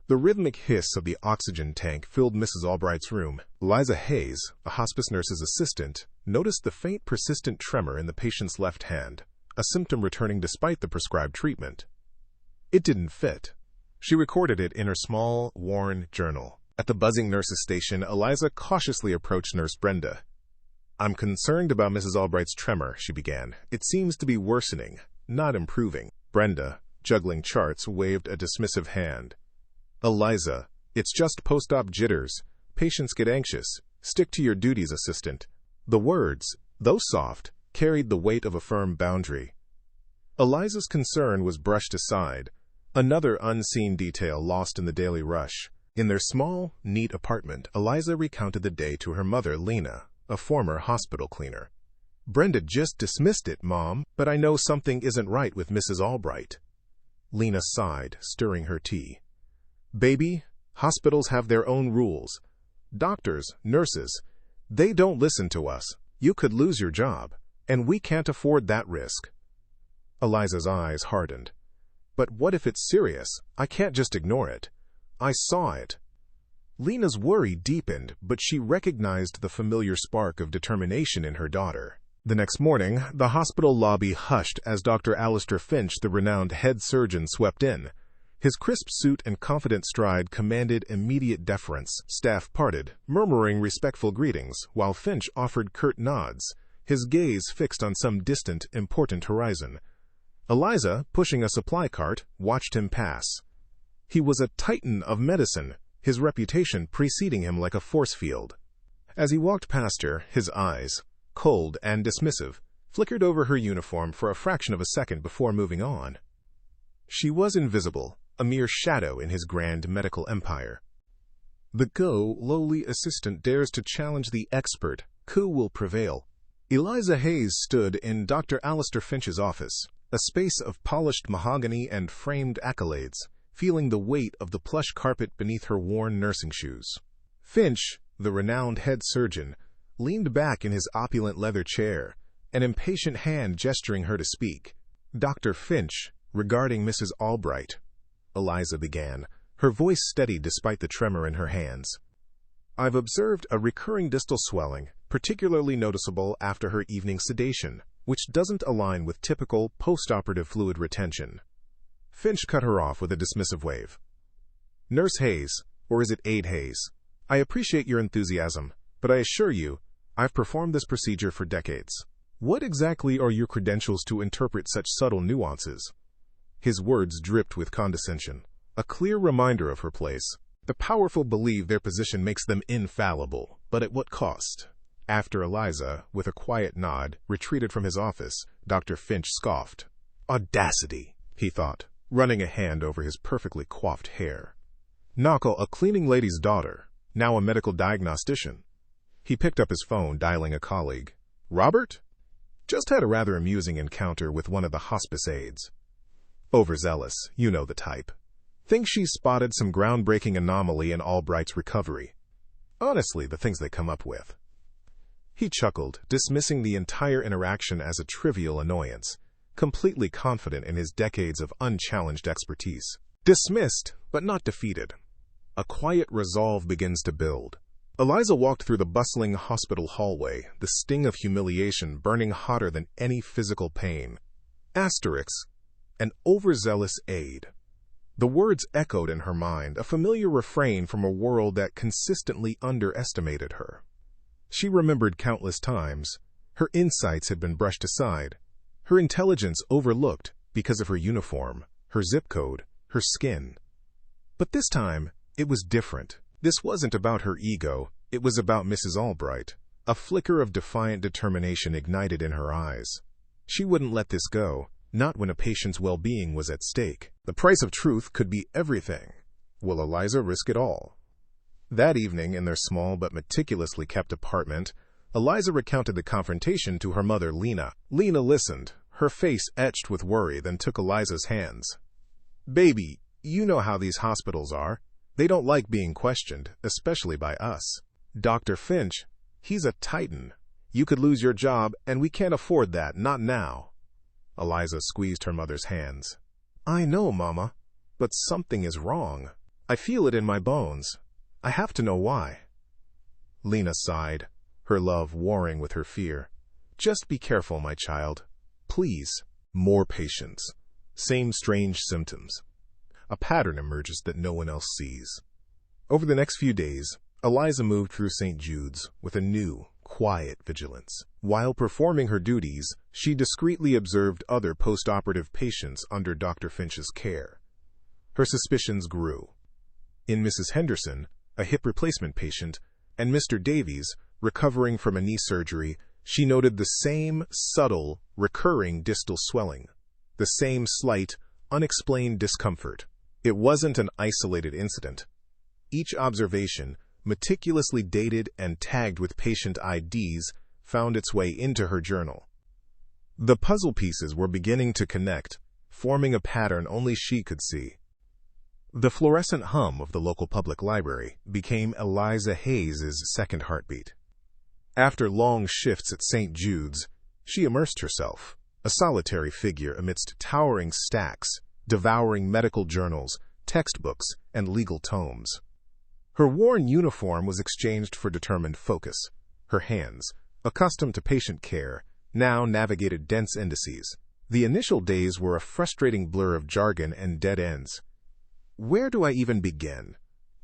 The rhythmic hiss of the oxygen tank filled Mrs. Albright's room. Eliza Hayes, a hospice nurse's assistant, noticed the faint, persistent tremor in the patient's left hand, a symptom returning despite the prescribed treatment. It didn't fit. She recorded it in her small, worn journal. At the buzzing nurse's station, Eliza cautiously approached Nurse Brenda. "I'm concerned about Mrs. Albright's tremor," she began. "It seems to be worsening, not improving." Brenda, juggling charts, waved a dismissive hand. "Eliza, it's just post-op jitters. Patients get anxious. Stick to your duties, assistant." The words, though soft, carried the weight of a firm boundary. Eliza's concern was brushed aside, another unseen detail lost in the daily rush. In their small, neat apartment, Eliza recounted the day to her mother, Lena, a former hospital cleaner. "Brenda just dismissed it, Mom, but I know something isn't right with Mrs. Albright." Lena sighed, stirring her tea. "Baby, hospitals have their own rules. Doctors, nurses, they don't listen to us. You could lose your job, and we can't afford that risk." Eliza's eyes hardened. "But what if it's serious? I can't just ignore it. I saw it." Lena's worry deepened, but she recognized the familiar spark of determination in her daughter. The next morning, the hospital lobby hushed as Dr. Alistair Finch, the renowned head surgeon, swept in. His crisp suit and confident stride commanded immediate deference. Staff parted, murmuring respectful greetings, while Finch offered curt nods, his gaze fixed on some distant, important horizon. Eliza, pushing a supply cart, watched him pass. He was a titan of medicine, his reputation preceding him like a force field. As he walked past her, his eyes, cold and dismissive, flickered over her uniform for a fraction of a second before moving on. She was invisible, a mere shadow in his grand medical empire. The lowly assistant dares to challenge the expert, coup will prevail. Eliza Hayes stood in Dr. Alistair Finch's office, a space of polished mahogany and framed accolades, feeling the weight of the plush carpet beneath her worn nursing shoes. Finch, the renowned head surgeon, leaned back in his opulent leather chair, an impatient hand gesturing her to speak. "Dr. Finch, regarding Mrs. Albright," Eliza began, her voice steady despite the tremor in her hands. "I've observed a recurring distal swelling, particularly noticeable after her evening sedation, which doesn't align with typical post-operative fluid retention." Finch cut her off with a dismissive wave. "Nurse Hayes, or is it Aide Hayes? I appreciate your enthusiasm, but I assure you, I've performed this procedure for decades. What exactly are your credentials to interpret such subtle nuances?" His words dripped with condescension, a clear reminder of her place. The powerful believe their position makes them infallible, but at what cost? After Eliza, with a quiet nod, retreated from his office, Dr. Finch scoffed. "Audacity," he thought, running a hand over his perfectly coiffed hair. Knuckle, a cleaning lady's daughter, now a medical diagnostician. He picked up his phone, dialing a colleague. "Robert? Just had a rather amusing encounter with one of the hospice aides. Overzealous, you know the type. Think she's spotted some groundbreaking anomaly in Albright's recovery. Honestly, the things they come up with." He chuckled, dismissing the entire interaction as a trivial annoyance, completely confident in his decades of unchallenged expertise. Dismissed, but not defeated. A quiet resolve begins to build. Eliza walked through the bustling hospital hallway, the sting of humiliation burning hotter than any physical pain. Asterix, an overzealous aide. The words echoed in her mind, a familiar refrain from a world that consistently underestimated her. She remembered countless times. Her insights had been brushed aside, her intelligence overlooked because of her uniform, her zip code, her skin. But this time, it was different. This wasn't about her ego, it was about Mrs. Albright. A flicker of defiant determination ignited in her eyes. She wouldn't let this go, not when a patient's well-being was at stake. The price of truth could be everything. Will Eliza risk it all? That evening, in their small but meticulously kept apartment, Eliza recounted the confrontation to her mother, Lena. Lena listened, her face etched with worry, then took Eliza's hands. "Baby, you know how these hospitals are. They don't like being questioned, especially by us. Dr. Finch, he's a titan. You could lose your job, and we can't afford that, not now." Eliza squeezed her mother's hands. "I know, Mama, but something is wrong." I feel it in my bones. I have to know why. Lena sighed, her love warring with her fear. Just be careful, my child. Please. More patience. Same strange symptoms. A pattern emerges that no one else sees. Over the next few days, Eliza moved through St. Jude's with a new, quiet vigilance. While performing her duties, she discreetly observed other post-operative patients under Dr. Finch's care. Her suspicions grew. In Mrs. Henderson, a hip replacement patient, and Mr. Davies, recovering from a knee surgery, she noted the same subtle, recurring distal swelling, the same slight, unexplained discomfort. It wasn't an isolated incident. Each observation, meticulously dated and tagged with patient IDs, found its way into her journal. The puzzle pieces were beginning to connect, forming a pattern only she could see. The fluorescent hum of the local public library became Eliza Hayes' second heartbeat. After long shifts at St. Jude's, she immersed herself, a solitary figure amidst towering stacks, devouring medical journals, textbooks, and legal tomes. Her worn uniform was exchanged for determined focus. Her hands, accustomed to patient care, now navigated dense indices. The initial days were a frustrating blur of jargon and dead ends. Where do I even begin?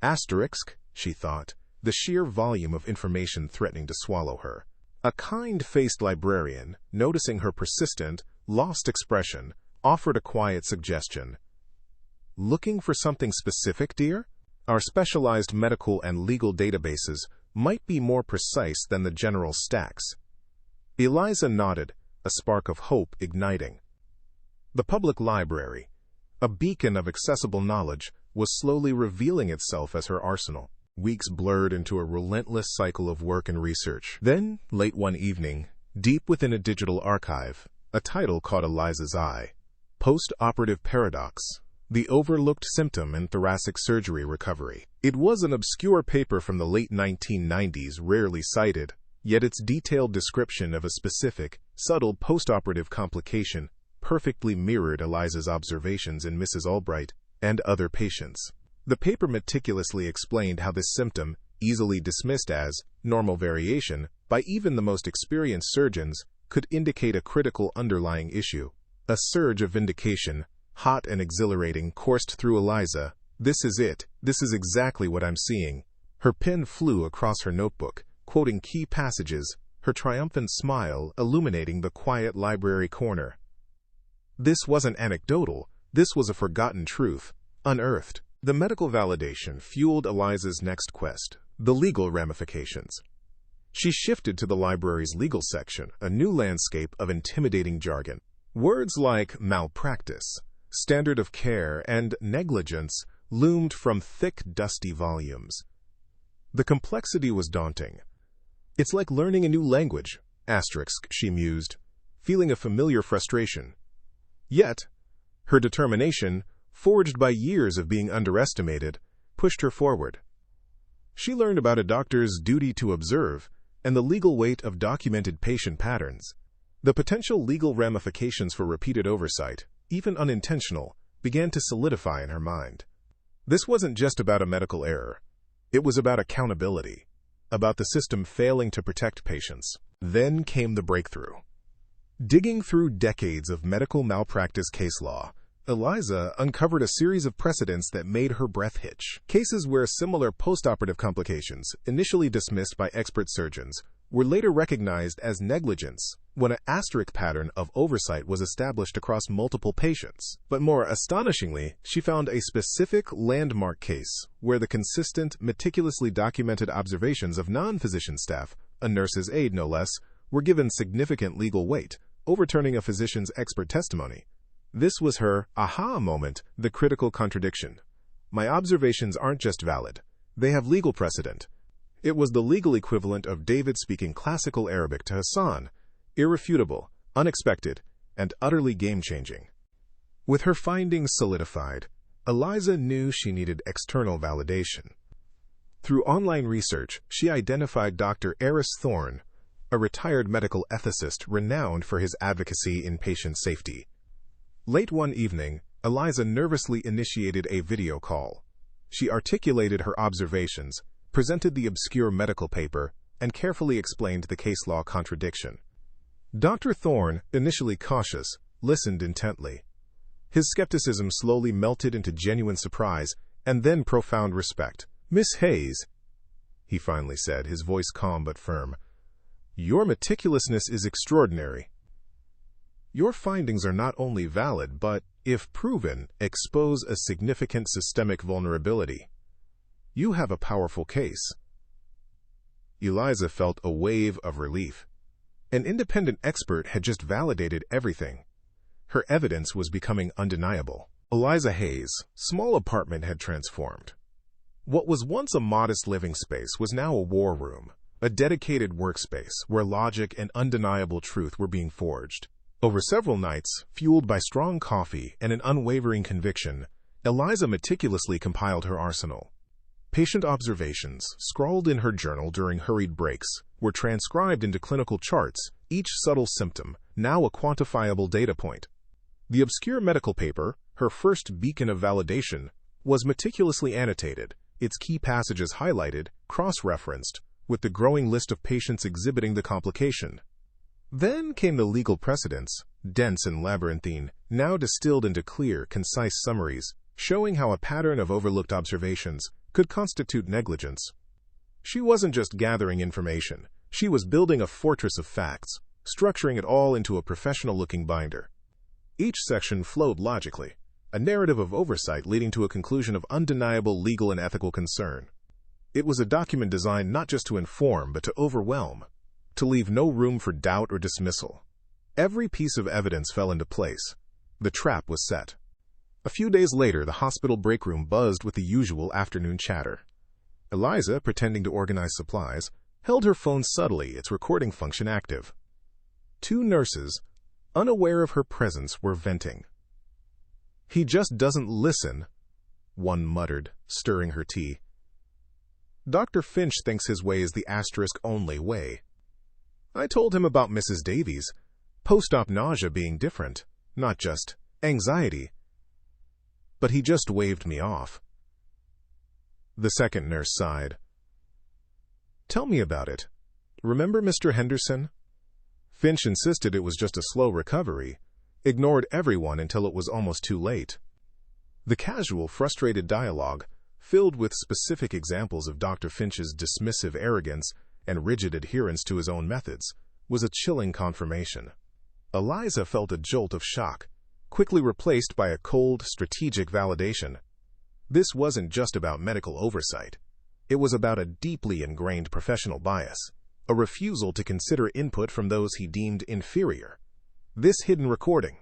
Asterisk, she thought, the sheer volume of information threatening to swallow her. A kind-faced librarian, noticing her persistent, lost expression, offered a quiet suggestion. Looking for something specific, dear? Our specialized medical and legal databases might be more precise than the general stacks. Eliza nodded, a spark of hope igniting. The public library, a beacon of accessible knowledge, was slowly revealing itself as her arsenal. Weeks blurred into a relentless cycle of work and research. Then, late one evening, deep within a digital archive, a title caught Eliza's eye. Post-operative paradox. The overlooked symptom in thoracic surgery recovery. It was an obscure paper from the late 1990s, rarely cited, yet its detailed description of a specific, subtle post-operative complication perfectly mirrored Eliza's observations in Mrs. Albright and other patients. The paper meticulously explained how this symptom, easily dismissed as normal variation by even the most experienced surgeons, could indicate a critical underlying issue. A surge of vindication, hot and exhilarating, coursed through Eliza. This is it. This is exactly what I'm seeing. Her pen flew across her notebook, quoting key passages, her triumphant smile illuminating the quiet library corner. This wasn't anecdotal. This was a forgotten truth, unearthed. The medical validation fueled Eliza's next quest, the legal ramifications. She shifted to the library's legal section, a new landscape of intimidating jargon. Words like malpractice, standard of care, and negligence loomed from thick, dusty volumes. The complexity was daunting. It's like learning a new language, asterisk, she mused, feeling a familiar frustration. Yet, her determination, forged by years of being underestimated, pushed her forward. She learned about a doctor's duty to observe and the legal weight of documented patient patterns. The potential legal ramifications for repeated oversight, even unintentional, began to solidify in her mind. This wasn't just about a medical error. It was about accountability, about the system failing to protect patients. Then came the breakthrough. Digging through decades of medical malpractice case law, Eliza uncovered a series of precedents that made her breath hitch. Cases where similar postoperative complications, initially dismissed by expert surgeons, were later recognized as negligence when an asterisk pattern of oversight was established across multiple patients. But more astonishingly, she found a specific landmark case where the consistent, meticulously documented observations of non-physician staff, a nurse's aide no less, were given significant legal weight, overturning a physician's expert testimony. This was her aha moment, the critical contradiction. My observations aren't just valid. They have legal precedent. It was the legal equivalent of David speaking classical Arabic to Hassan, irrefutable, unexpected, and utterly game-changing. With her findings solidified, Eliza knew she needed external validation. Through online research, she identified Dr. Eris Thorne, a retired medical ethicist renowned for his advocacy in patient safety. Late one evening, Eliza nervously initiated a video call. She articulated her observations, presented the obscure medical paper, and carefully explained the case law contradiction. Dr. Thorne, initially cautious, listened intently. His skepticism slowly melted into genuine surprise and then profound respect. "Miss Hayes," he finally said, his voice calm but firm, "your meticulousness is extraordinary. Your findings are not only valid, but, if proven, expose a significant systemic vulnerability. You have a powerful case." Eliza felt a wave of relief. An independent expert had just validated everything. Her evidence was becoming undeniable. Eliza Hayes' small apartment had transformed. What was once a modest living space was now a war room, a dedicated workspace where logic and undeniable truth were being forged. Over several nights, fueled by strong coffee and an unwavering conviction, Eliza meticulously compiled her arsenal. Patient observations, scrawled in her journal during hurried breaks, were transcribed into clinical charts, each subtle symptom, now a quantifiable data point. The obscure medical paper, her first beacon of validation, was meticulously annotated, its key passages highlighted, cross-referenced, with the growing list of patients exhibiting the complication. Then came the legal precedents, dense and labyrinthine, now distilled into clear, concise summaries, showing how a pattern of overlooked observations could constitute negligence. She wasn't just gathering information, she was building a fortress of facts, structuring it all into a professional-looking binder. Each section flowed logically, a narrative of oversight leading to a conclusion of undeniable legal and ethical concern. It was a document designed not just to inform, but to overwhelm, to leave no room for doubt or dismissal. Every piece of evidence fell into place. The trap was set. A few days later, the hospital break room buzzed with the usual afternoon chatter. Eliza, pretending to organize supplies, held her phone subtly, its recording function active. Two nurses, unaware of her presence, were venting. "He just doesn't listen," one muttered, stirring her tea. "Dr. Finch thinks his way is the *only way. I told him about Mrs. Davies, post-op nausea being different, not just anxiety. But he just waved me off." The second nurse sighed. "Tell me about it. Remember Mr. Henderson?" Finch insisted it was just a slow recovery, ignored everyone until it was almost too late. The casual, frustrated dialogue, filled with specific examples of Dr. Finch's dismissive arrogance and rigid adherence to his own methods, was a chilling confirmation. Eliza felt a jolt of shock, quickly replaced by a cold, strategic validation. This wasn't just about medical oversight. It was about a deeply ingrained professional bias, a refusal to consider input from those he deemed inferior. This hidden recording,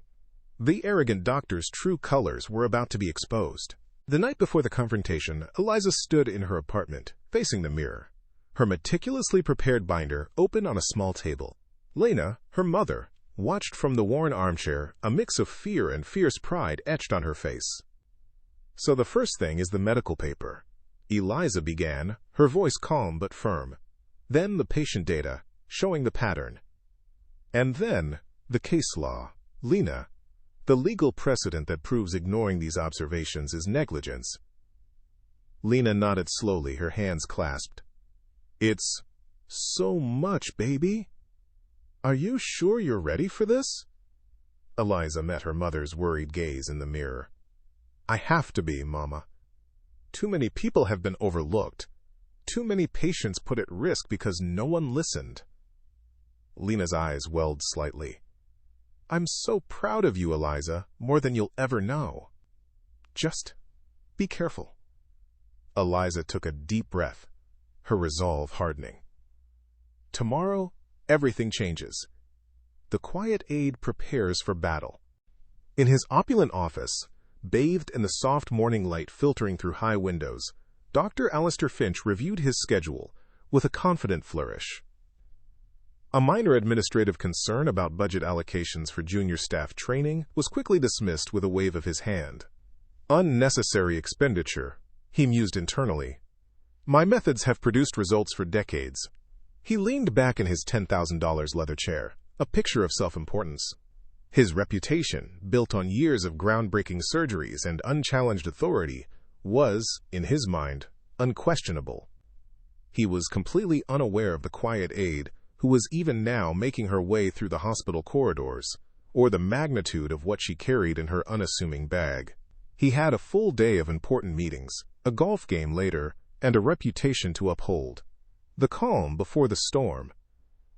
the arrogant doctor's true colors, were about to be exposed. The night before the confrontation, Eliza stood in her apartment, facing the mirror, her meticulously prepared binder open on a small table. Lena, her mother, watched from the worn armchair, a mix of fear and fierce pride etched on her face. "So the first thing is the medical paper," Eliza began, her voice calm but firm. "Then the patient data, showing the pattern. And then the case law. Lena, the legal precedent that proves ignoring these observations is negligence." Lena nodded slowly, her hands clasped. "It's so much, baby. Are you sure you're ready for this?" Eliza met her mother's worried gaze in the mirror. "I have to be, Mama. Too many people have been overlooked. Too many patients put at risk because no one listened." Lena's eyes welled slightly. "I'm so proud of you, Eliza, more than you'll ever know. Just be careful." Eliza took a deep breath, her resolve hardening. Tomorrow, everything changes. The quiet Aide prepares for battle. In his opulent office, bathed in the soft morning light filtering through high windows, Dr. Alistair Finch reviewed his schedule with a confident flourish. A minor administrative concern about budget allocations for junior staff training was quickly dismissed with a wave of his hand. "Unnecessary expenditure," he mused internally. "My methods have produced results for decades." He leaned back in his $10,000 leather chair, a picture of self-importance. His reputation, built on years of groundbreaking surgeries and unchallenged authority, was, in his mind, unquestionable. He was completely unaware of the quiet Aide, who was even now making her way through the hospital corridors, or the magnitude of what she carried in her unassuming bag. He had a full day of important meetings, a golf game later, and a reputation to uphold. The calm before the storm.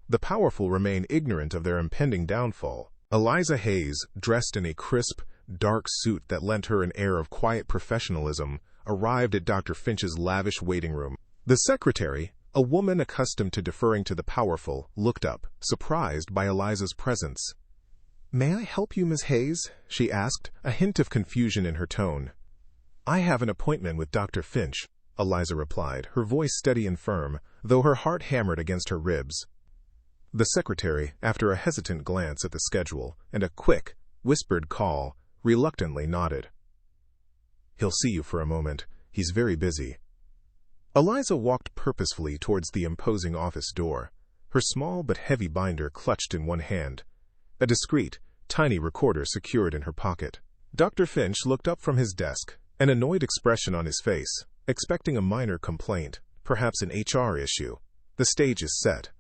The powerful remain ignorant of their impending downfall. Eliza Hayes, dressed in a crisp, dark suit that lent her an air of quiet professionalism, arrived at Dr. Finch's lavish waiting room. The secretary, a woman accustomed to deferring to the powerful, looked up, surprised by Eliza's presence. "May I help you, Miss Hayes?" she asked, a hint of confusion in her tone. "I have an appointment with Dr. Finch," Eliza replied, her voice steady and firm, though her heart hammered against her ribs. The secretary, after a hesitant glance at the schedule and a quick, whispered call, reluctantly nodded. "He'll see you for a moment. He's very busy." Eliza walked purposefully towards the imposing office door, her small but heavy binder clutched in one hand, a discreet, tiny recorder secured in her pocket. Dr. Finch looked up from his desk, an annoyed expression on his face, expecting a minor complaint, perhaps an HR issue. The stage is set.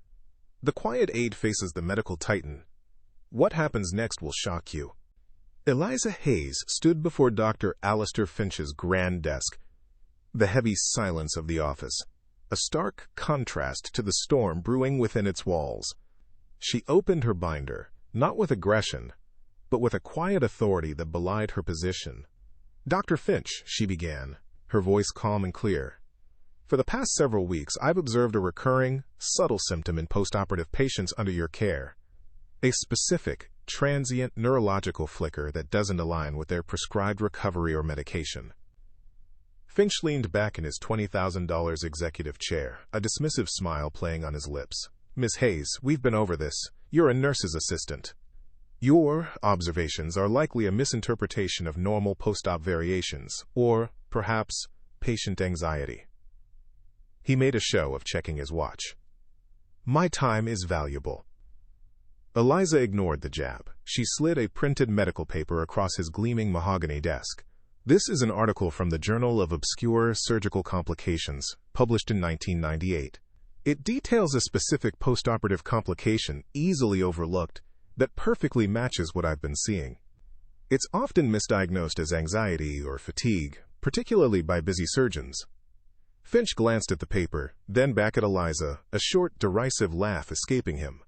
The quiet Aide faces the medical titan. What happens next will shock you. Eliza Hayes stood before Dr. Alistair Finch's grand desk, the heavy silence of the office, a stark contrast to the storm brewing within its walls. She opened her binder, not with aggression, but with a quiet authority that belied her position. "Dr. Finch," she began, her voice calm and clear. "For the past several weeks, I've observed a recurring, subtle symptom in postoperative patients under your care. A specific, transient neurological flicker that doesn't align with their prescribed recovery or medication." Finch leaned back in his $20,000 executive chair, a dismissive smile playing on his lips. "Miss Hayes, we've been over this. You're a nurse's assistant. Your observations are likely a misinterpretation of normal post-op variations, or, perhaps, patient anxiety." He made a show of checking his watch. "My time is valuable." Eliza ignored the jab. She slid a printed medical paper across his gleaming mahogany desk. "This is an article from the Journal of Obscure Surgical Complications, published in 1998. It details a specific postoperative complication easily overlooked that perfectly matches what I've been seeing. It's often misdiagnosed as anxiety or fatigue, particularly by busy surgeons." Finch glanced at the paper, then back at Eliza, a short, derisive laugh escaping him.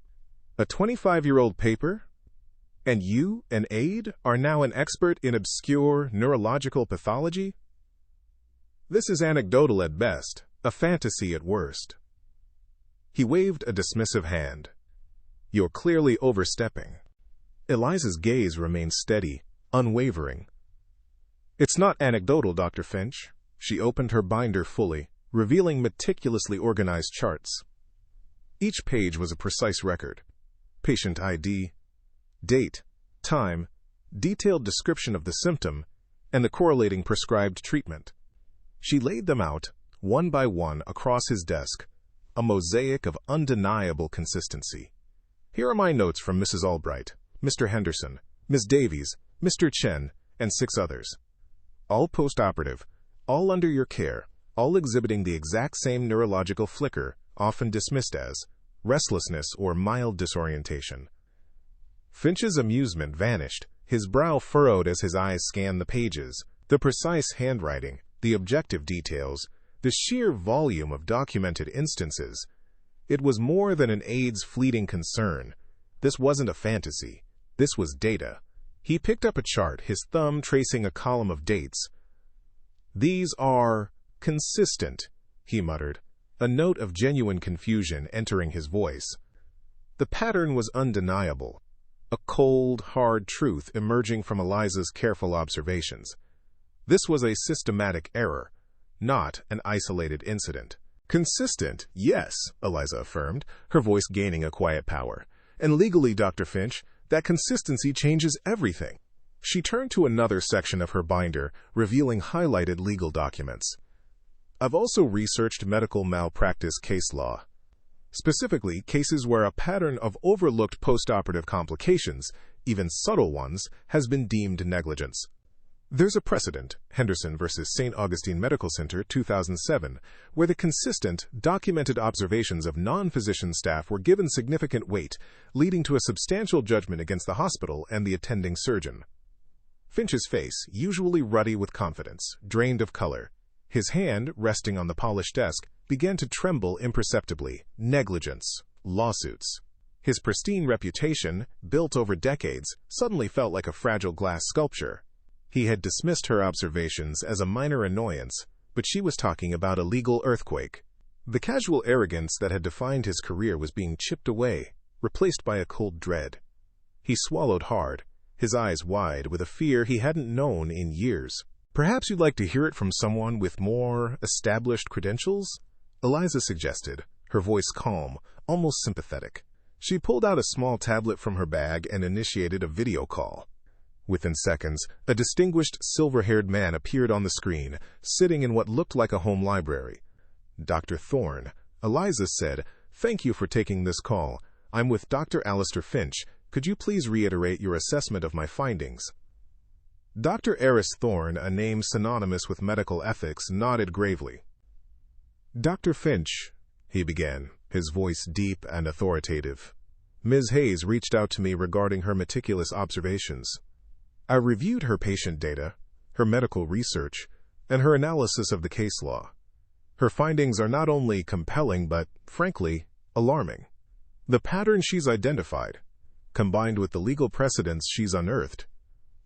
"A 25-year-old paper? And you, an Aide, are now an expert in obscure neurological pathology? This is anecdotal at best, a fantasy at worst." He waved a dismissive hand. "You're clearly overstepping." Eliza's gaze remained steady, unwavering. "It's not anecdotal, Dr. Finch." She opened her binder fully, revealing meticulously organized charts. Each page was a precise record. Patient ID, date, time, detailed description of the symptom, and the correlating prescribed treatment. She laid them out, one by one, across his desk, a mosaic of undeniable consistency. "Here are my notes from Mrs. Albright, Mr. Henderson, Ms. Davies, Mr. Chen, and 6 others. All post-operative, all under your care, all exhibiting the exact same neurological flicker, often dismissed as restlessness or mild disorientation." Finch's amusement vanished, his brow furrowed as his eyes scanned the pages, the precise handwriting, the objective details, the sheer volume of documented instances. It was more than an Aide's fleeting concern. This wasn't a fantasy. This was data. He picked up a chart, his thumb tracing a column of dates. "These are consistent," he muttered, a note of genuine confusion entering his voice. The pattern was undeniable, a cold, hard truth emerging from Eliza's careful observations. This was a systematic error, not an isolated incident. "Consistent, yes," Eliza affirmed, her voice gaining a quiet power. "And legally, Dr. Finch, that consistency changes everything." She turned to another section of her binder, revealing highlighted legal documents. "I've also researched medical malpractice case law. Specifically, cases where a pattern of overlooked postoperative complications, even subtle ones, has been deemed negligence. There's a precedent, Henderson versus St. Augustine Medical Center, 2007, where the consistent, documented observations of non-physician staff were given significant weight, leading to a substantial judgment against the hospital and the attending surgeon. Finch's face, usually ruddy with confidence, drained of color. His hand, resting on the polished desk, began to tremble imperceptibly. Negligence. Lawsuits. His pristine reputation, built over decades, suddenly felt like a fragile glass sculpture. He had dismissed her observations as a minor annoyance, but she was talking about a legal earthquake. The casual arrogance that had defined his career was being chipped away, replaced by a cold dread. He swallowed hard, his eyes wide with a fear he hadn't known in years. "Perhaps you'd like to hear it from someone with more established credentials?" Eliza suggested, her voice calm, almost sympathetic. She pulled out a small tablet from her bag and initiated a video call. Within seconds, a distinguished silver-haired man appeared on the screen, sitting in what looked like a home library. "Dr. Thorne," Eliza said, "thank you for taking this call. I'm with Dr. Alistair Finch. Could you please reiterate your assessment of my findings?" Dr. Aris Thorne, a name synonymous with medical ethics, nodded gravely. "Dr. Finch," he began, his voice deep and authoritative. "Ms. Hayes reached out to me regarding her meticulous observations. I reviewed her patient data, her medical research, and her analysis of the case law. Her findings are not only compelling but, frankly, alarming. The pattern she's identified, combined with the legal precedents she's unearthed,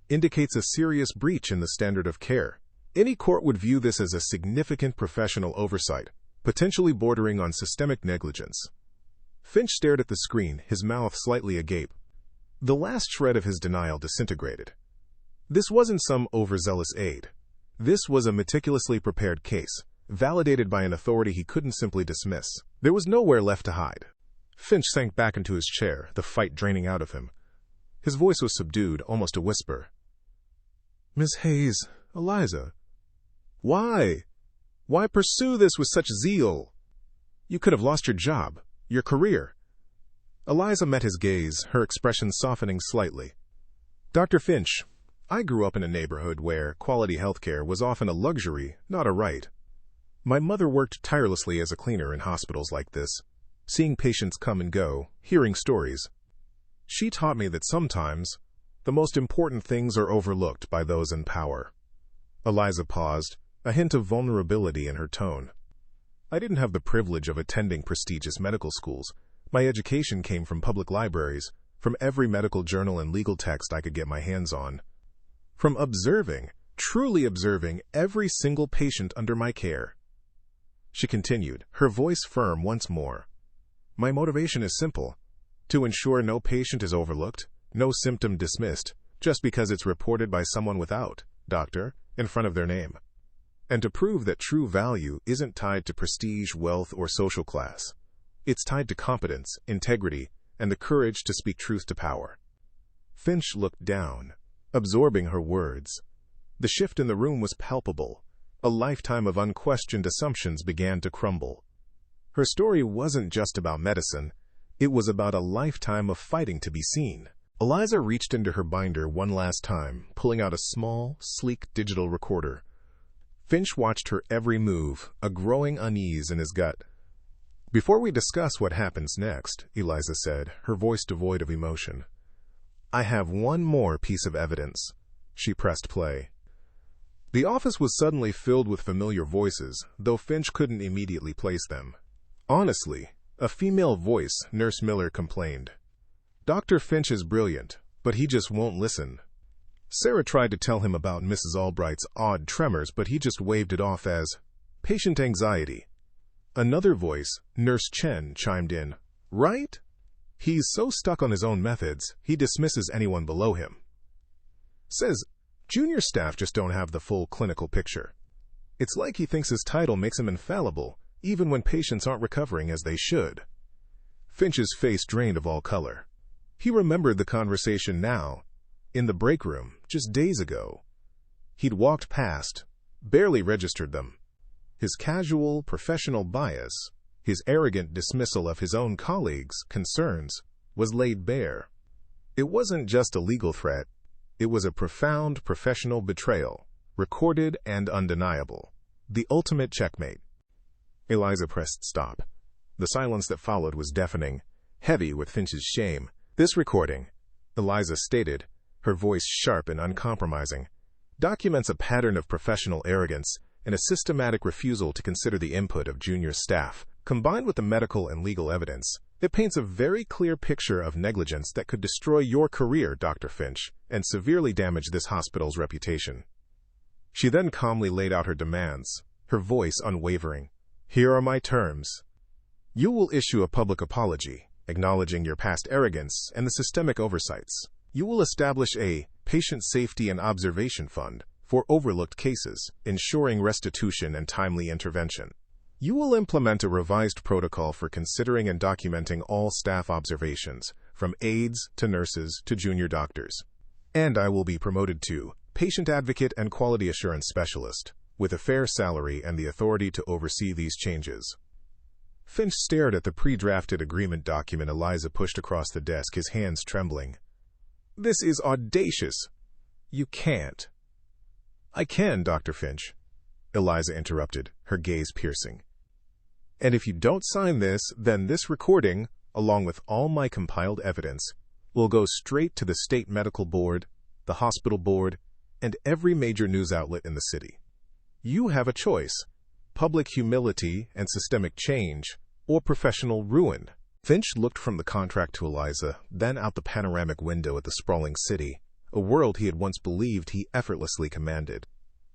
indicates a serious breach in the standard of care. Any court would view this as a significant professional oversight, potentially bordering on systemic negligence." Finch stared at the screen, his mouth slightly agape. The last shred of his denial disintegrated. This wasn't some overzealous aide. This was a meticulously prepared case, validated by an authority he couldn't simply dismiss. There was nowhere left to hide. Finch sank back into his chair, the fight draining out of him. His voice was subdued, almost a whisper. "Miss Hayes, Eliza, why? Why pursue this with such zeal? You could have lost your job, your career." Eliza met his gaze, her expression softening slightly. "Dr. Finch, I grew up in a neighborhood where quality healthcare was often a luxury, not a right. My mother worked tirelessly as a cleaner in hospitals like this, seeing patients come and go, hearing stories. She taught me that sometimes the most important things are overlooked by those in power." Eliza paused, a hint of vulnerability in her tone. "I didn't have the privilege of attending prestigious medical schools. My education came from public libraries, from every medical journal and legal text I could get my hands on. From observing, truly observing, every single patient under my care." She continued, her voice firm once more. "My motivation is simple: to ensure no patient is overlooked, no symptom dismissed, just because it's reported by someone without doctor in front of their name. And to prove that true value isn't tied to prestige, wealth, or social class. It's tied to competence, integrity, and the courage to speak truth to power." Finch looked down, absorbing her words. The shift in the room was palpable. A lifetime of unquestioned assumptions began to crumble. Her story wasn't just about medicine. It was about a lifetime of fighting to be seen. Eliza reached into her binder one last time, pulling out a small, sleek digital recorder. Finch watched her every move, a growing unease in his gut. "Before we discuss what happens next," Eliza said, her voice devoid of emotion, "I have one more piece of evidence." She pressed play. The office was suddenly filled with familiar voices, though Finch couldn't immediately place them. "Honestly," a female voice, Nurse Miller, complained, "Dr. Finch is brilliant, but he just won't listen. Sarah tried to tell him about Mrs. Albright's odd tremors, but he just waved it off as patient anxiety." Another voice, Nurse Chen, chimed in, "Right? He's so stuck on his own methods, he dismisses anyone below him. Says junior staff just don't have the full clinical picture. It's like he thinks his title makes him infallible, even when patients aren't recovering as they should." Finch's face drained of all color. He remembered the conversation now, in the break room, just days ago. He'd walked past, barely registered them. His casual, professional bias, his arrogant dismissal of his own colleagues' concerns, was laid bare. It wasn't just a legal threat. It was a profound professional betrayal, recorded and undeniable. The ultimate checkmate. Eliza pressed stop. The silence that followed was deafening, heavy with Finch's shame. This recording, Eliza stated, her voice sharp and uncompromising, documents a pattern of professional arrogance and a systematic refusal to consider the input of junior staff. Combined with the medical and legal evidence, it paints a very clear picture of negligence that could destroy your career, Dr. Finch, and severely damage this hospital's reputation. She then calmly laid out her demands, her voice unwavering. Here are my terms. You will issue a public apology, acknowledging your past arrogance and the systemic oversights. You will establish a patient safety and observation fund for overlooked cases, ensuring restitution and timely intervention. You will implement a revised protocol for considering and documenting all staff observations, from aides to nurses to junior doctors. And I will be promoted to patient advocate and quality assurance specialist, with a fair salary and the authority to oversee these changes. Finch stared at the pre-drafted agreement document Eliza pushed across the desk, his hands trembling. This is audacious. You can't. I can, Dr. Finch, Eliza interrupted, her gaze piercing. And if you don't sign this, then this recording, along with all my compiled evidence, will go straight to the state medical board, the hospital board, and every major news outlet in the city. You have a choice: public humility and systemic change, or professional ruin. Finch looked from the contract to Eliza, then out the panoramic window at the sprawling city, a world he had once believed he effortlessly commanded.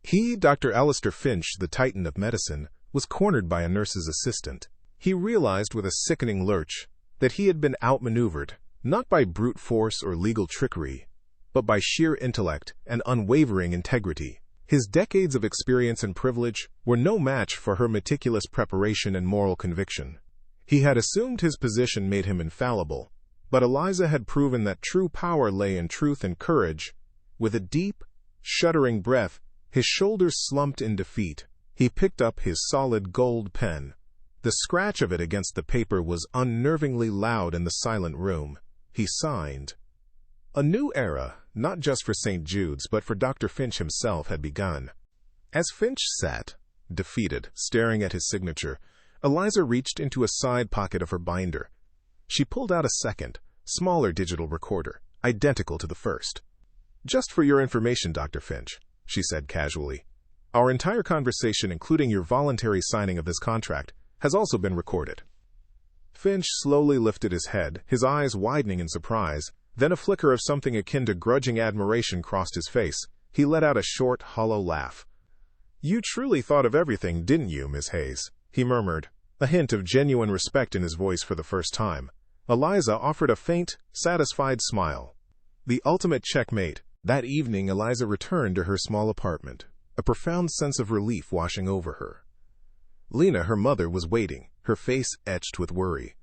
He, Dr. Alistair Finch, the titan of medicine, was cornered by a nurse's assistant. He realized with a sickening lurch that he had been outmaneuvered, not by brute force or legal trickery, but by sheer intellect and unwavering integrity. His decades of experience and privilege were no match for her meticulous preparation and moral conviction. He had assumed his position made him infallible, but Eliza had proven that true power lay in truth and courage. With a deep, shuddering breath, his shoulders slumped in defeat, he picked up his solid gold pen. The scratch of it against the paper was unnervingly loud in the silent room. He signed. A new era, not just for St. Jude's but for Dr. Finch himself, had begun. As Finch sat, defeated, staring at his signature, Eliza reached into a side pocket of her binder. She pulled out a second, smaller digital recorder, identical to the first. Just for your information, Dr. Finch, she said casually, our entire conversation, including your voluntary signing of this contract, has also been recorded. Finch slowly lifted his head, his eyes widening in surprise. Then a flicker of something akin to grudging admiration crossed his face. He let out a short, hollow laugh. You truly thought of everything, didn't you, Miss Hayes? He murmured, a hint of genuine respect in his voice for the first time. Eliza offered a faint, satisfied smile. The ultimate checkmate. That evening, Eliza returned to her small apartment, a profound sense of relief washing over her. Lena, her mother, was waiting, her face etched with worry.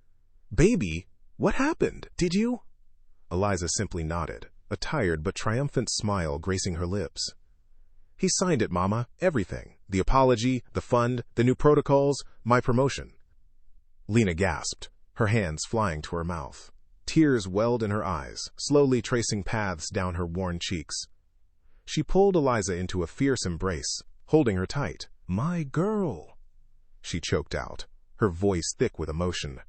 Baby, what happened? Did you? Eliza simply nodded, a tired but triumphant smile gracing her lips. He signed it, Mama. Everything. The apology, the fund, the new protocols, my promotion. Lena gasped, her hands flying to her mouth. Tears welled in her eyes, slowly tracing paths down her worn cheeks. She pulled Eliza into a fierce embrace, holding her tight. My girl, she choked out, her voice thick with emotion.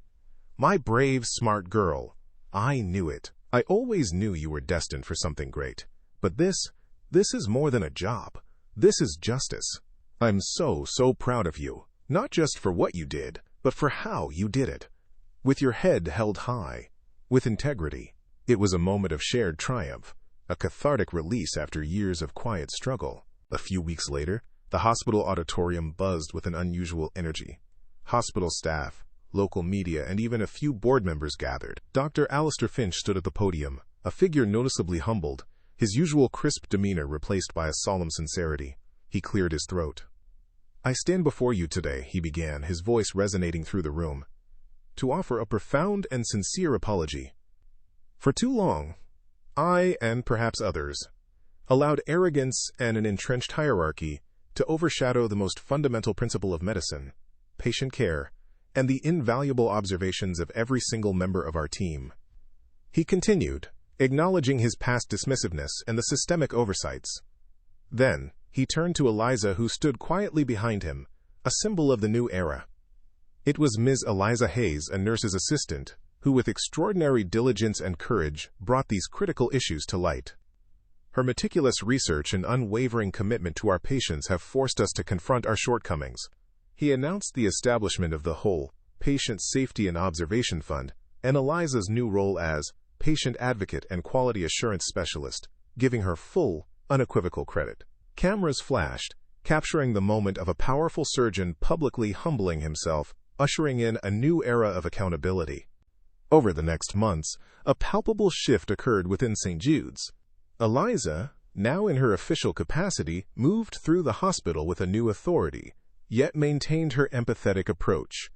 My brave, smart girl. I knew it. I always knew you were destined for something great. But this is more than a job. This is justice. I'm so proud of you, not just for what you did, but for how you did it. With your head held high, with integrity. It was a moment of shared triumph, a cathartic release after years of quiet struggle. A few weeks later, the hospital auditorium buzzed with an unusual energy. Hospital staff, local media, and even a few board members gathered. Dr. Alistair Finch stood at the podium, a figure noticeably humbled, his usual crisp demeanor replaced by a solemn sincerity. He cleared his throat. I stand before you today, he began, his voice resonating through the room, to offer a profound and sincere apology. For too long, I, and perhaps others, allowed arrogance and an entrenched hierarchy to overshadow the most fundamental principle of medicine, patient care, and the invaluable observations of every single member of our team. He continued, acknowledging his past dismissiveness and the systemic oversights. Then, he turned to Eliza, who stood quietly behind him, a symbol of the new era. It was Ms. Eliza Hayes, a nurse's assistant, who with extraordinary diligence and courage brought these critical issues to light. Her meticulous research and unwavering commitment to our patients have forced us to confront our shortcomings. He announced the establishment of the whole Patient Safety and Observation Fund and Eliza's new role as patient advocate and quality assurance specialist, giving her full, unequivocal credit. Cameras flashed, capturing the moment of a powerful surgeon publicly humbling himself, ushering in a new era of accountability. Over the next months, a palpable shift occurred within St. Jude's. Eliza, now in her official capacity, moved through the hospital with a new authority, yet maintained her empathetic approach.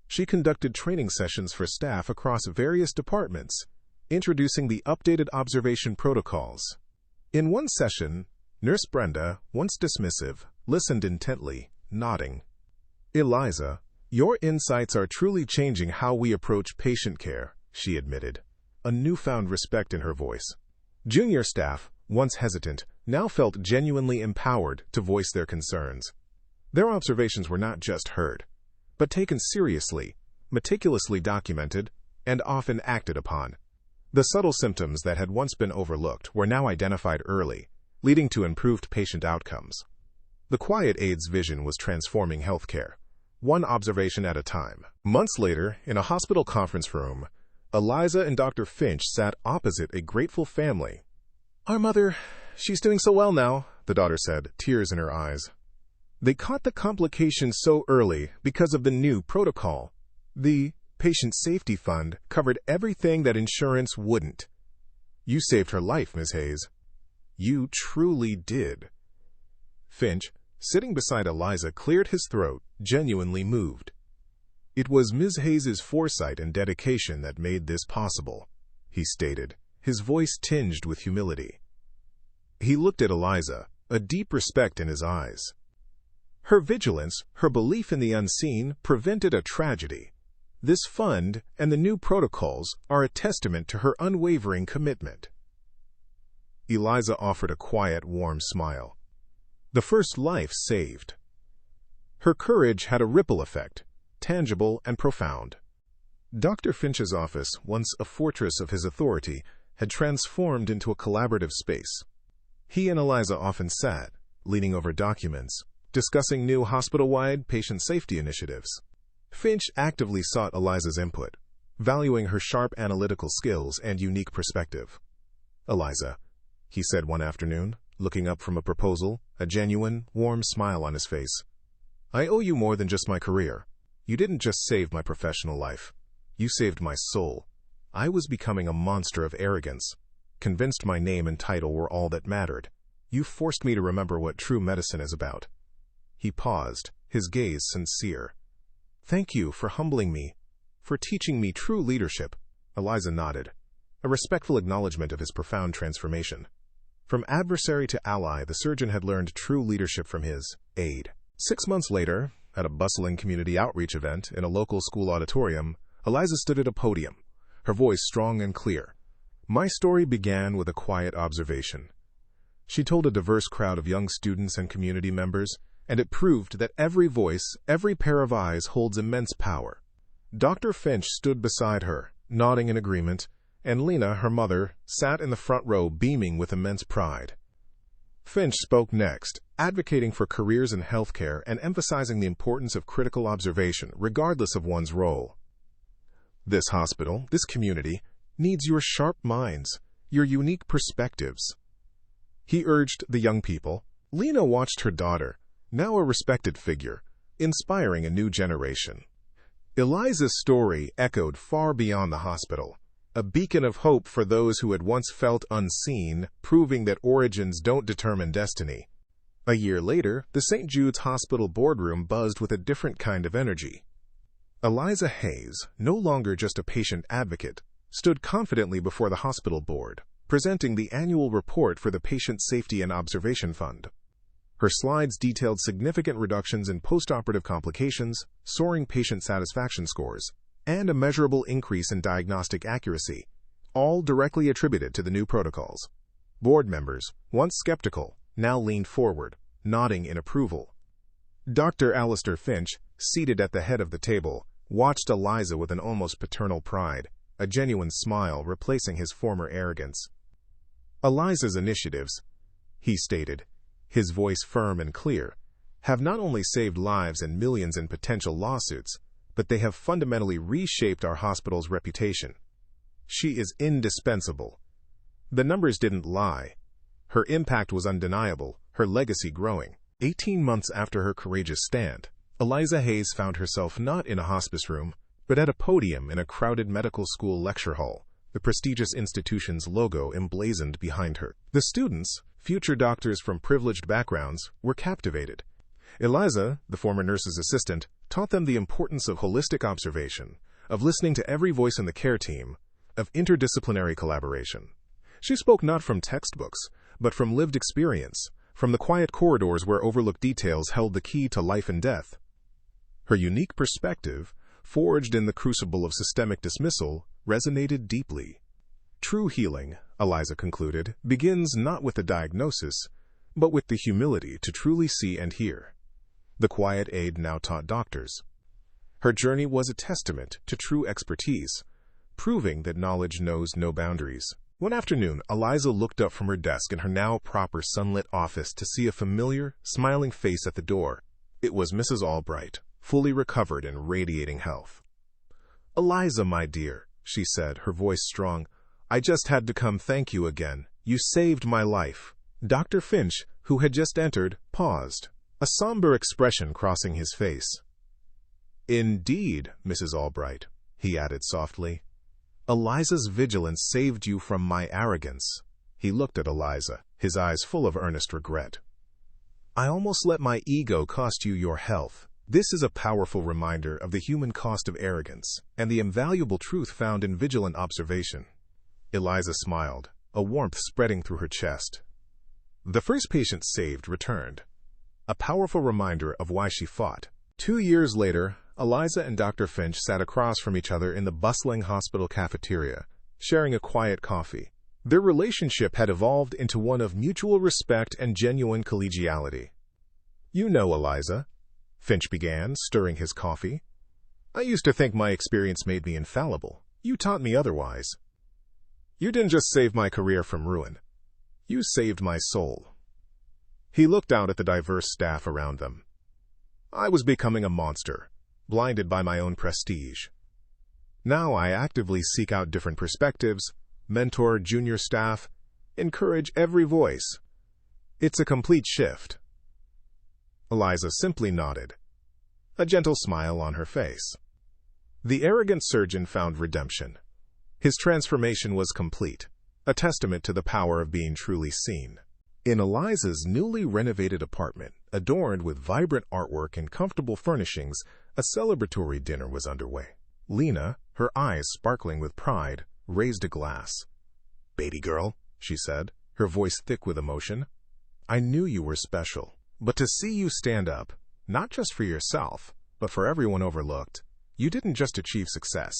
She conducted training sessions for staff across various departments, introducing the updated observation protocols. In one session, Nurse Brenda, once dismissive, listened intently, nodding. "Eliza, your insights are truly changing how we approach patient care," she admitted, a newfound respect in her voice. Junior staff, once hesitant, now felt genuinely empowered to voice their concerns. Their observations were not just heard, but taken seriously, meticulously documented, and often acted upon. The subtle symptoms that had once been overlooked were now identified early, leading to improved patient outcomes. The quiet Aide's vision was transforming healthcare, one observation at a time. Months later, in a hospital conference room, Eliza and Dr. Finch sat opposite a grateful family. "Our mother, she's doing so well now," the daughter said, tears in her eyes. They caught the complications so early because of the new protocol. The Patient Safety Fund covered everything that insurance wouldn't. "You saved her life, Ms. Hayes." "You truly did." Finch, sitting beside Eliza, cleared his throat, genuinely moved. "It was Ms. Hayes's foresight and dedication that made this possible," he stated, his voice tinged with humility. He looked at Eliza, a deep respect in his eyes. Her vigilance, her belief in the unseen, prevented a tragedy. This fund and the new protocols are a testament to her unwavering commitment. Eliza offered a quiet, warm smile. The first life saved. Her courage had a ripple effect, tangible and profound. Dr. Finch's office, once a fortress of his authority, had transformed into a collaborative space. He and Eliza often sat, leaning over documents, discussing new hospital-wide patient safety initiatives. Finch actively sought Eliza's input, valuing her sharp analytical skills and unique perspective. "Eliza," he said one afternoon, looking up from a proposal, a genuine, warm smile on his face, "I owe you more than just my career. You didn't just save my professional life. You saved my soul. I was becoming a monster of arrogance, convinced my name and title were all that mattered. You forced me to remember what true medicine is about." He paused, his gaze sincere. "Thank you for humbling me, for teaching me true leadership." Eliza nodded, a respectful acknowledgement of his profound transformation. From adversary to ally, the surgeon had learned true leadership from his Aide. 6 months later, at a bustling community outreach event in a local school auditorium, Eliza stood at a podium, her voice strong and clear. My story began with a quiet observation. She told a diverse crowd of young students and community members, and it proved that every voice, every pair of eyes holds immense power. Dr. Finch stood beside her, nodding in agreement, and Lena, her mother, sat in the front row beaming with immense pride. Finch spoke next, advocating for careers in healthcare and emphasizing the importance of critical observation, regardless of one's role. "This hospital, this community, needs your sharp minds, your unique perspectives," he urged the young people. Lena watched her daughter, now a respected figure, inspiring a new generation. Eliza's story echoed far beyond the hospital, a beacon of hope for those who had once felt unseen, proving that origins don't determine destiny. A year later, the St. Jude's Hospital boardroom buzzed with a different kind of energy. Eliza Hayes, no longer just a patient advocate, stood confidently before the hospital board, presenting the annual report for the Patient Safety and Observation Fund. Her slides detailed significant reductions in postoperative complications, soaring patient satisfaction scores, and a measurable increase in diagnostic accuracy, all directly attributed to the new protocols. Board members, once skeptical, now leaned forward, nodding in approval. Dr. Alistair Finch, seated at the head of the table, watched Eliza with an almost paternal pride, a genuine smile replacing his former arrogance. Eliza's initiatives, he stated, his voice firm and clear, have not only saved lives and millions in potential lawsuits, but they have fundamentally reshaped our hospital's reputation. She is indispensable. The numbers didn't lie. Her impact was undeniable, her legacy growing. 18 months after her courageous stand, Eliza Hayes found herself not in a hospice room, but at a podium in a crowded medical school lecture hall, the prestigious institution's logo emblazoned behind her. The students, future doctors from privileged backgrounds, were captivated. Eliza, the former nurse's assistant, taught them the importance of holistic observation, of listening to every voice in the care team, of interdisciplinary collaboration. She spoke not from textbooks, but from lived experience, from the quiet corridors where overlooked details held the key to life and death. Her unique perspective, forged in the crucible of systemic dismissal, resonated deeply. True healing, Eliza concluded, begins not with the diagnosis, but with the humility to truly see and hear. The quiet Aide now taught doctors. Her journey was a testament to true expertise, proving that knowledge knows no boundaries. One afternoon, Eliza looked up from her desk in her now proper sunlit office to see a familiar, smiling face at the door. It was Mrs. Albright, fully recovered and radiating health. "Eliza, my dear," she said, her voice strong, "I just had to come thank you again. You saved my life." Dr. Finch, who had just entered, paused, a somber expression crossing his face. "Indeed, Mrs. Albright," he added softly. "Eliza's vigilance saved you from my arrogance." He looked at Eliza, his eyes full of earnest regret. "I almost let my ego cost you your health." This is a powerful reminder of the human cost of arrogance and the invaluable truth found in vigilant observation. Eliza smiled, a warmth spreading through her chest. The first patient saved returned, a powerful reminder of why she fought. 2 years later, Eliza and Dr. Finch sat across from each other in the bustling hospital cafeteria, sharing a quiet coffee. Their relationship had evolved into one of mutual respect and genuine collegiality. "You know, Eliza," Finch began, stirring his coffee, "I used to think my experience made me infallible. You taught me otherwise. You didn't just save my career from ruin. You saved my soul." He looked out at the diverse staff around them. "I was becoming a monster, blinded by my own prestige. Now I actively seek out different perspectives, mentor junior staff, encourage every voice. It's a complete shift." Eliza simply nodded, a gentle smile on her face. The arrogant surgeon found redemption. His transformation was complete, a testament to the power of being truly seen. In Eliza's newly renovated apartment, adorned with vibrant artwork and comfortable furnishings, a celebratory dinner was underway. Lena, her eyes sparkling with pride, raised a glass. "Baby girl," she said, her voice thick with emotion, "I knew you were special. But to see you stand up, not just for yourself, but for everyone overlooked, you didn't just achieve success.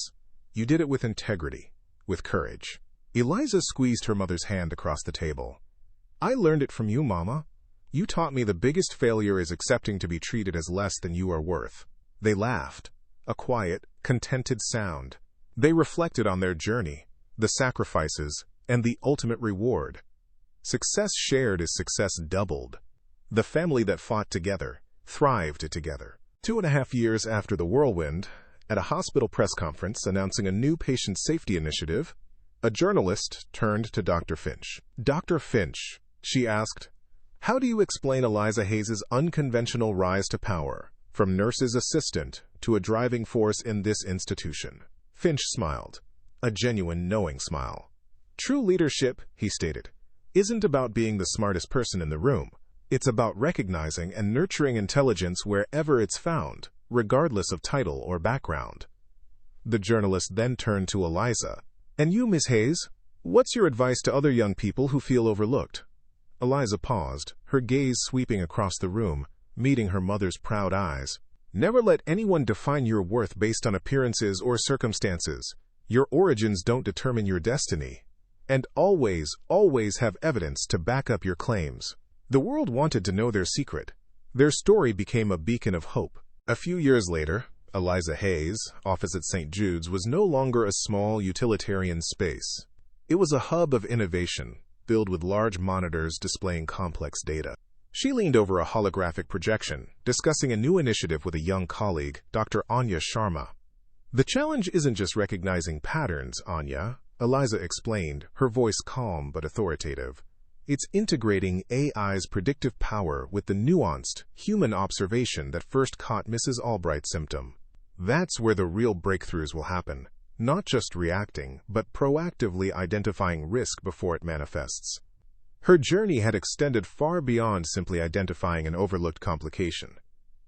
You did it with integrity, with courage." Eliza squeezed her mother's hand across the table. "I learned it from you, Mama. You taught me the biggest failure is accepting to be treated as less than you are worth." They laughed, a quiet, contented sound. They reflected on their journey, the sacrifices, and the ultimate reward. Success shared is success doubled. The family that fought together, thrived together. 2.5 years after the whirlwind, at a hospital press conference announcing a new patient safety initiative, a journalist turned to Dr. Finch. "Dr. Finch," she asked, "how do you explain Eliza Hayes' unconventional rise to power, from nurse's assistant to a driving force in this institution?" Finch smiled, a genuine knowing smile. "True leadership," he stated, "isn't about being the smartest person in the room. It's about recognizing and nurturing intelligence wherever it's found, regardless of title or background." The journalist then turned to Eliza. "And you, Miss Hayes, what's your advice to other young people who feel overlooked?" Eliza paused, her gaze sweeping across the room, meeting her mother's proud eyes. "Never let anyone define your worth based on appearances or circumstances. Your origins don't determine your destiny. And always, always have evidence to back up your claims. The world wanted to know their secret. Their story became a beacon of hope. A few years later, Eliza Hayes' office at St. Jude's was no longer a small utilitarian space. It was a hub of innovation, filled with large monitors displaying complex data. She leaned over a holographic projection, discussing a new initiative with a young colleague, Dr. Anya Sharma. The challenge isn't just recognizing patterns, Anya, Eliza explained, her voice calm but authoritative. It's integrating AI's predictive power with the nuanced, human observation that first caught Mrs. Albright's symptom. That's where the real breakthroughs will happen, not just reacting, but proactively identifying risk before it manifests. Her journey had extended far beyond simply identifying an overlooked complication.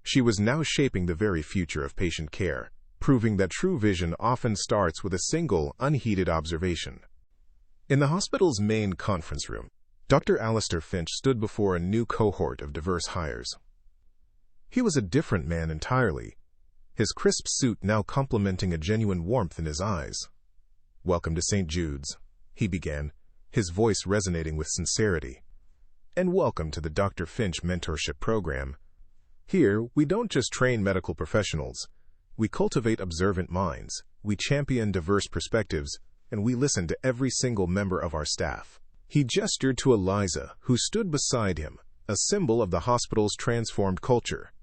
She was now shaping the very future of patient care, proving that true vision often starts with a single, unheeded observation. In the hospital's main conference room, Dr. Alistair Finch stood before a new cohort of diverse hires. He was a different man entirely, his crisp suit now complementing a genuine warmth in his eyes. "Welcome to St. Jude's," he began, his voice resonating with sincerity. "And welcome to the Dr. Finch Mentorship Program. Here, we don't just train medical professionals. We cultivate observant minds, we champion diverse perspectives, and we listen to every single member of our staff." He gestured to Eliza, who stood beside him, a symbol of the hospital's transformed culture.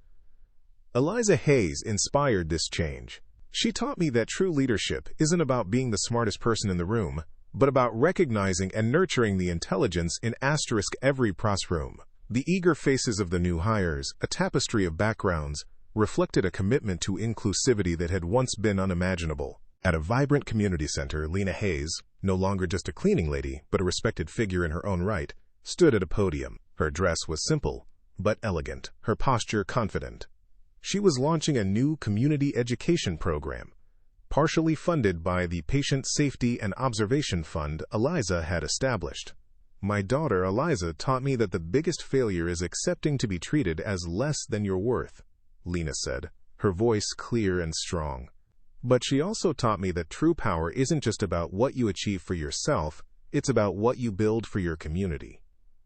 Eliza Hayes inspired this change. She taught me that true leadership isn't about being the smartest person in the room, but about recognizing and nurturing the intelligence in every room. The eager faces of the new hires, a tapestry of backgrounds, reflected a commitment to inclusivity that had once been unimaginable. At a vibrant community center, Lena Hayes, no longer just a cleaning lady, but a respected figure in her own right, stood at a podium. Her dress was simple, but elegant, her posture confident. She was launching a new community education program, partially funded by the Patient Safety and Observation Fund Eliza had established. "My daughter Eliza taught me that the biggest failure is accepting to be treated as less than your worth," Lena said, her voice clear and strong. "But she also taught me that true power isn't just about what you achieve for yourself, it's about what you build for your community."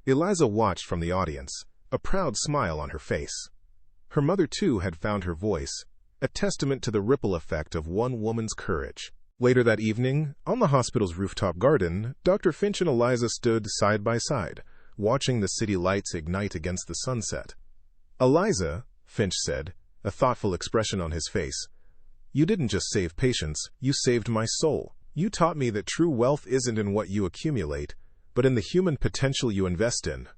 Eliza watched from the audience, a proud smile on her face. Her mother, too, had found her voice, a testament to the ripple effect of one woman's courage. Later that evening, on the hospital's rooftop garden, Dr. Finch and Eliza stood side by side, watching the city lights ignite against the sunset. "Eliza," Finch said, a thoughtful expression on his face, "you didn't just save patients, you saved my soul. You taught me that true wealth isn't in what you accumulate, but in the human potential you invest in."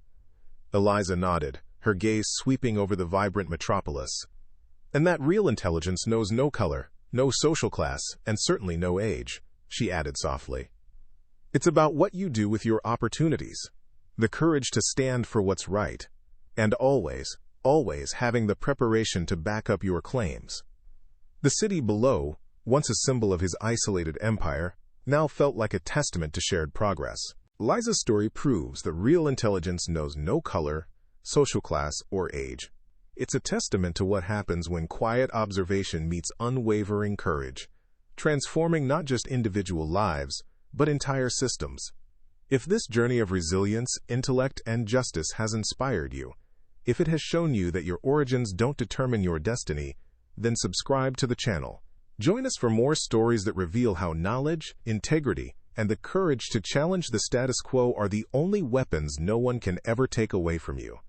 Eliza nodded, her gaze sweeping over the vibrant metropolis. "And that real intelligence knows no color, no social class, and certainly no age," she added softly. "It's about what you do with your opportunities, the courage to stand for what's right, and always, always having the preparation to back up your claims." The city below, once a symbol of his isolated empire, now felt like a testament to shared progress. Eliza's story proves that real intelligence knows no color, social class, or age. It's a testament to what happens when quiet observation meets unwavering courage, transforming not just individual lives, but entire systems. If this journey of resilience, intellect, and justice has inspired you, if it has shown you that your origins don't determine your destiny, then subscribe to the channel. Join us for more stories that reveal how knowledge, integrity, and the courage to challenge the status quo are the only weapons no one can ever take away from you.